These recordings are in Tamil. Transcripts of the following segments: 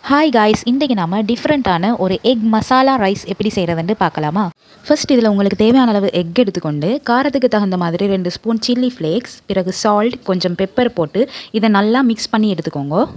ஹாய் காய்ஸ், இன்றைக்கி நம்ம டிஃப்ரெண்ட்டான ஒரு எக் மசாலா ரைஸ் எப்படி செய்கிறதுன்னு பார்க்கலாமா? ஃபர்ஸ்ட் இதில் உங்களுக்கு தேவையான அளவு எக் எடுத்துக்கொண்டு காரத்துக்கு தகுந்த மாதிரி 2 ஸ்பூன் சில்லி ஃப்ளேக்ஸ், பிறகு சால்ட், கொஞ்சம் பெப்பர் போட்டு இதை நல்லா மிக்ஸ் பண்ணி எடுத்துக்கோங்க.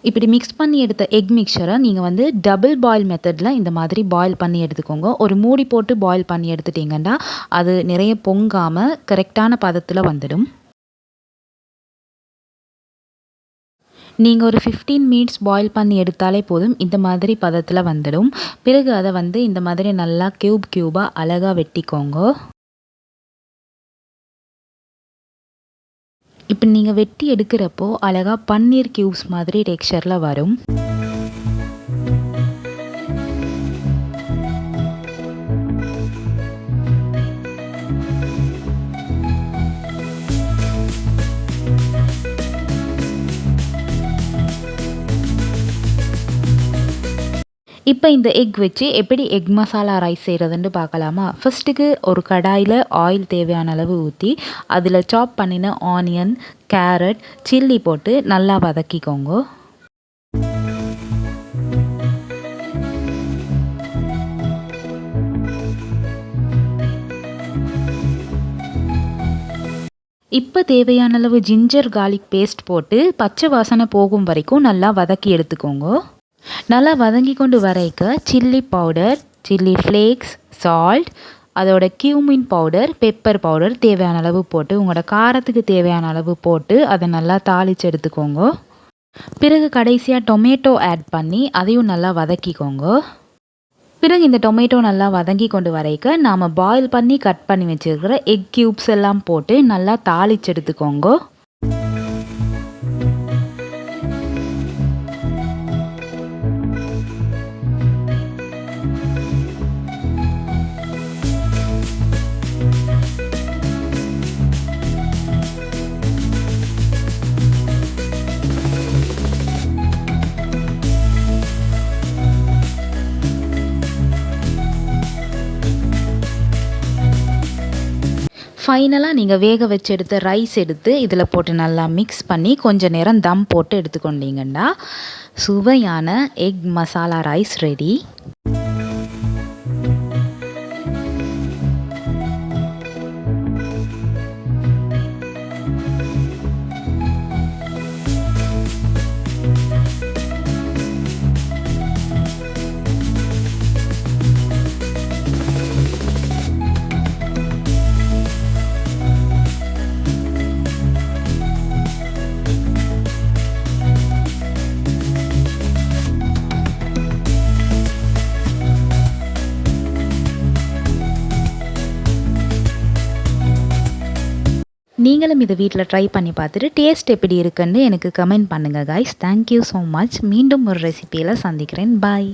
இப்படி மிக்ஸ் பண்ணி எடுத்த எக் மிக்சரை நீங்கள் டபுள் பாயில் மெத்தடில் இந்த மாதிரி பாயில் பண்ணி எடுத்துக்கோங்க. ஒரு மூடி போட்டு பாயில் பண்ணி எடுத்துட்டிங்கன்னா அது நிறைய பொங்காமல் கரெக்டான பதத்தில் வந்துடும். நீங்கள் ஒரு 15 மினிட்ஸ் பாயில் பண்ணி எடுத்தாலே போதும், இந்த மாதிரி பதத்தில் வந்துடும். பிறகு அதை இந்த மாதிரி நல்லா க்யூபாக அழகாக வெட்டிக்கோங்க. இப்போ நீங்கள் வெட்டி எடுக்கிறப்போ அழகாக பன்னீர் க்யூப்ஸ் மாதிரி டெக்ஸ்சரில் வரும். இப்போ இந்த எக் வச்சு எப்படி எக் மசாலா ரைஸ் செய்கிறதுன்னு பார்க்கலாமா? ஃபர்ஸ்ட்டுக்கு ஒரு கடாயில் ஆயில் தேவையான அளவு ஊற்றி அதில் சாப் பண்ணின ஆனியன், கேரட், சில்லி போட்டு நல்லா வதக்கிக்கோங்க. இப்போ தேவையான அளவு ஜிஞ்சர் கார்லிக் பேஸ்ட் போட்டு பச்சை வாசனை போகும் வரைக்கும் நல்லா வதக்கி எடுத்துக்கோங்க. நல்லா வதங்கி கொண்டு வரைக்க chilli powder, chilli flakes, salt, அதோட கியூமின் பவுடர், பெப்பர் பவுடர் தேவையான அளவு போட்டு உங்களோட காரத்துக்கு தேவையான அளவு போட்டு அதை நல்லா தாளித்து எடுத்துக்கோங்க. பிறகு கடைசியாக டொமேட்டோ ஆட் பண்ணி அதையும் நல்லா வதக்கிக்கோங்க. பிறகு இந்த டொமேட்டோ நல்லா வதங்கி கொண்டு வரைக்க நாம் பாயில் பண்ணி கட் பண்ணி வச்சுருக்கிற எக் க்யூப்ஸ் எல்லாம் போட்டு நல்லா தாளித்து எடுத்துக்கோங்க. ஃபைனலாக நீங்கள் வேக வச்சு எடுத்த ரைஸ் எடுத்து இதில் போட்டு நல்லா மிக்ஸ் பண்ணி கொஞ்சம் நேரம் தம் போட்டு எடுத்துக்கொண்டீங்கன்னா சுவையான எக் மசாலா ரைஸ் ரெடி. நீங்களும் இதை வீட்டில் ட்ரை பண்ணி பார்த்துட்டு டேஸ்ட் எப்படி இருக்குன்னு எனக்கு கமெண்ட் பண்ணுங்கள் காய்ஸ். Thank you so much. மீண்டும் ஒரு ரெசிபியில் சந்திக்கிறேன். பாய்.